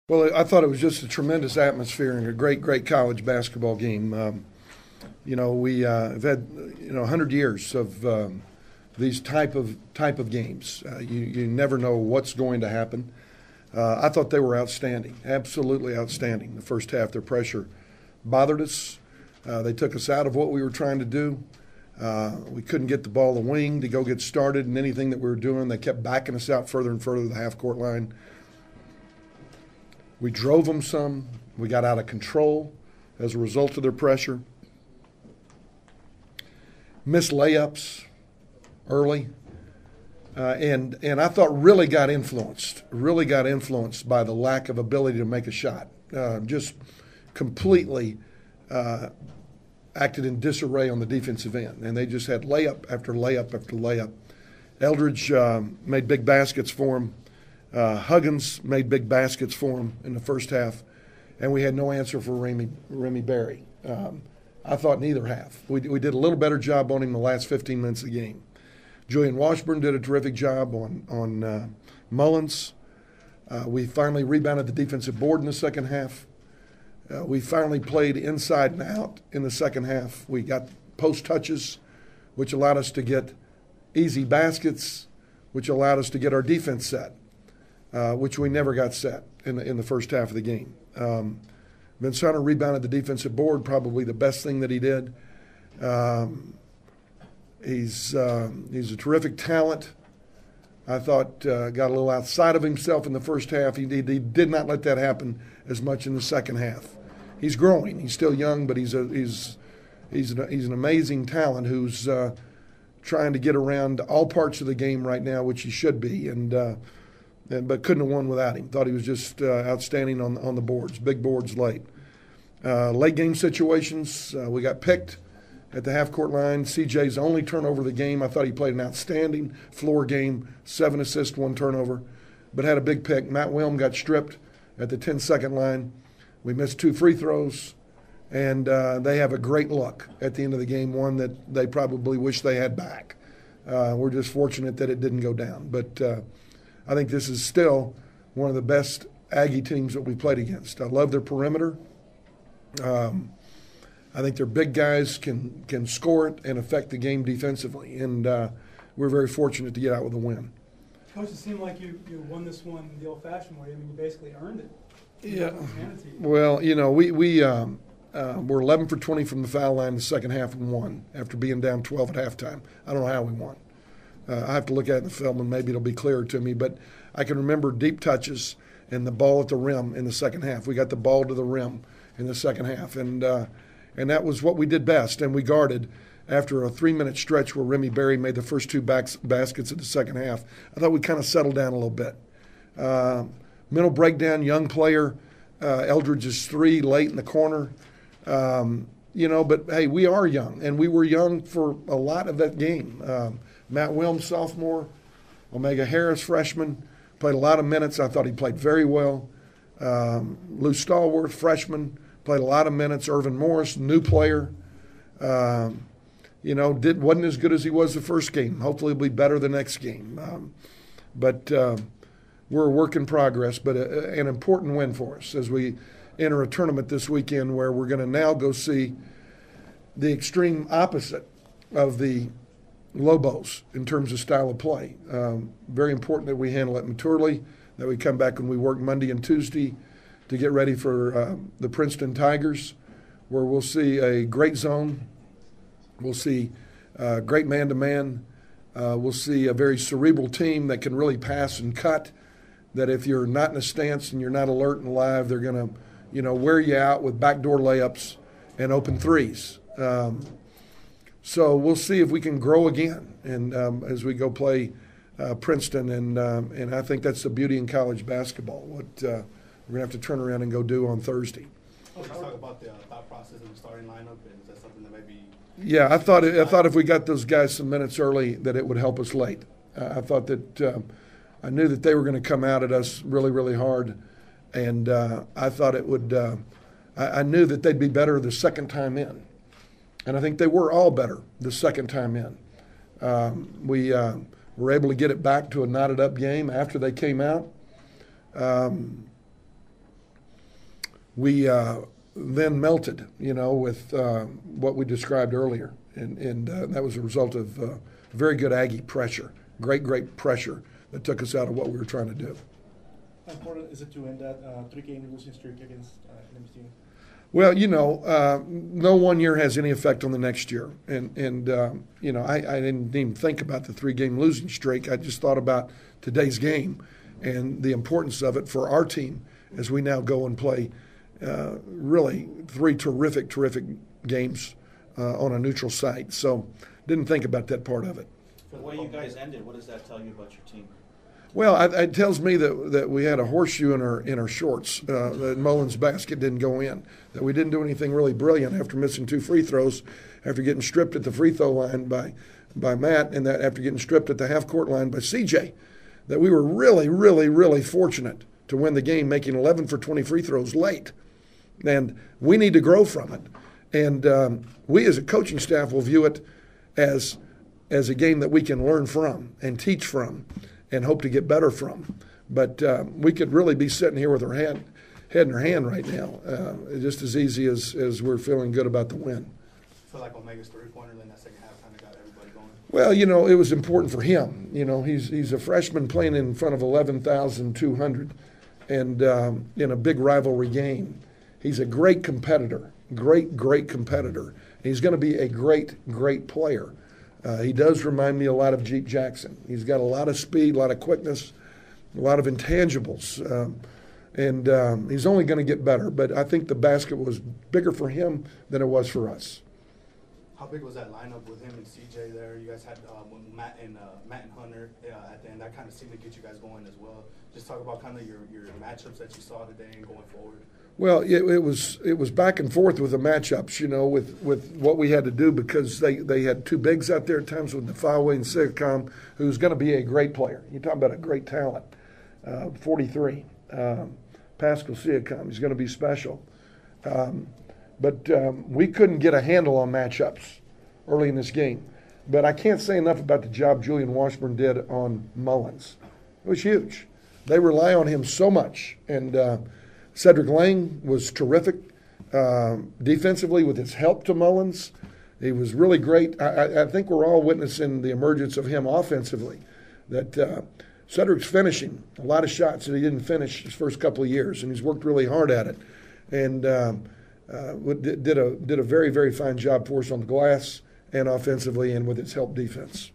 Well, I thought it was just a tremendous atmosphere and a great college basketball game. We have had 100 years of these type of games. You never know what's going to happen. I thought they were outstanding, absolutely outstanding. The first half, their pressure bothered us. They took us out of what we were trying to do. We couldn't get the ball the wing to go get started in anything that we were doing. They kept backing us out further and further to the half-court line. We drove them some. We got out of control as a result of their pressure. Missed layups early. And I thought really got influenced by the lack of ability to make a shot. Just completely acted in disarray on the defensive end. And they just had layup after layup after layup. Eldridge made big baskets for them. Huggins made big baskets for him in the first half, and we had no answer for Remy Berry. I thought neither half. We did a little better job on him the last 15 minutes of the game. Julian Washburn did a terrific job on Mullins. We finally rebounded the defensive board in the second half. We finally played inside and out in the second half. We got post touches, which allowed us to get easy baskets, which allowed us to get our defense set. Which we never got set in the first half of the game. Vince Hunter rebounded the defensive board, probably the best thing that he did. He's a terrific talent. I thought got a little outside of himself in the first half. He did not let that happen as much in the second half. He's growing. He's still young, but he's an amazing talent who's trying to get around all parts of the game right now, which he should be, but couldn't have won without him. Thought he was just outstanding on the boards, big boards late. Late game situations, we got picked at the half-court line. CJ's only turnover of the game. I thought he played an outstanding floor game, 7 assists, 1 turnover, but had a big pick. Matt Wilm got stripped at the 10-second line. We missed 2 free throws, and they have a great look at the end of the game, one that they probably wish they had back. We're just fortunate that it didn't go down. But I think this is still one of the best Aggie teams that we played against. I love their perimeter. I think their big guys can score it and affect the game defensively, and we're very fortunate to get out with a win. Coach, it seemed like you won this one the old-fashioned way. I mean, you basically earned it. Yeah. Well, we were 11 for 20 from the foul line in the second half and won after being down 12 at halftime. I don't know how we won. I have to look at it in the film, and maybe it'll be clearer to me. But I can remember deep touches and the ball at the rim in the second half. We got the ball to the rim in the second half, and that was what we did best. And we guarded after a 3-minute stretch where Remy Berry made the first 2 baskets of the second half. I thought we kind of settled down a little bit. Mental breakdown, young player. Eldridge's 3 late in the corner. But, hey, we are young, and we were young for a lot of that game. Matt Wilm, sophomore. Omega Harris, freshman. Played a lot of minutes. I thought he played very well. Lou Stallworth, freshman. Played a lot of minutes. Irvin Morris, new player. Wasn't as good as he was the first game. Hopefully he'll be better the next game. But we're a work in progress, but an important win for us as we enter a tournament this weekend where we're going to now go see the extreme opposite of the Lobos in terms of style of play. Very important that we handle it maturely, that we come back and we work Monday and Tuesday to get ready for the Princeton Tigers, where we'll see a great zone. We'll see great man-to-man. We'll see a very cerebral team that can really pass and cut, that if you're not in a stance and you're not alert and live, they're going to wear you out with backdoor layups and open threes. So we'll see if we can grow again, and as we go play Princeton, and I think that's the beauty in college basketball. What we're gonna have to turn around and go do on Thursday. Let's talk about the thought process in the starting lineup. Is that something that maybe? Yeah, I thought if we got those guys some minutes early, that it would help us late. I thought that I knew that they were going to come out at us really, really hard, and I thought it would. I knew that they'd be better the second time in. And I think they were all better the second time in. We were able to get it back to a knotted-up game after they came out. we then melted, with what we described earlier. And that was a result of very good Aggie pressure, great pressure that took us out of what we were trying to do. How important is it to end that 3-game losing streak against NMSU? Well, no 1 year has any effect on the next year. And I didn't even think about the 3-game losing streak. I just thought about today's game and the importance of it for our team as we now go and play really 3 terrific games on a neutral site. So didn't think about that part of it. The way you guys ended, what does that tell you about your team? Well, it tells me that we had a horseshoe in our shorts. That Mullins' basket didn't go in. That we didn't do anything really brilliant after missing 2 free throws, after getting stripped at the free throw line by Matt, and that after getting stripped at the half-court line by CJ. That we were really fortunate to win the game, making 11 for 20 free throws late. And we need to grow from it. And we as a coaching staff will view it as a game that we can learn from and teach from and hope to get better from. But we could really be sitting here with our head in our hand right now, just as easy as we're feeling good about the win. I feel like Omega's 3-pointer in that second half kind of got everybody going. Well, it was important for him. He's a freshman playing in front of 11,200 and in a big rivalry game. He's a great competitor, great competitor. He's going to be a great player. He does remind me a lot of Jeep Jackson. He's got a lot of speed, a lot of quickness, a lot of intangibles. And he's only going to get better. But I think the basket was bigger for him than it was for us. How big was that lineup with him and CJ there? You guys had Matt and Hunter at the end. That kind of seemed to get you guys going as well. Just talk about kind of your matchups that you saw today and going forward. Well, it was back and forth with the matchups, with what we had to do because they had 2 bigs out there at times with Nafaway and Siakam, who's going to be a great player. You're talking about a great talent, 43. Pascal Siakam, he's going to be special. But we couldn't get a handle on matchups early in this game. But I can't say enough about the job Julian Washburn did on Mullins. It was huge. They rely on him so much. And Cedric Lang was terrific defensively with his help to Mullins. He was really great. I think we're all witnessing the emergence of him offensively. That Cedric's finishing a lot of shots that he didn't finish his first couple of years, and he's worked really hard at it. And did a very fine job for us on the glass and offensively and with his help defense.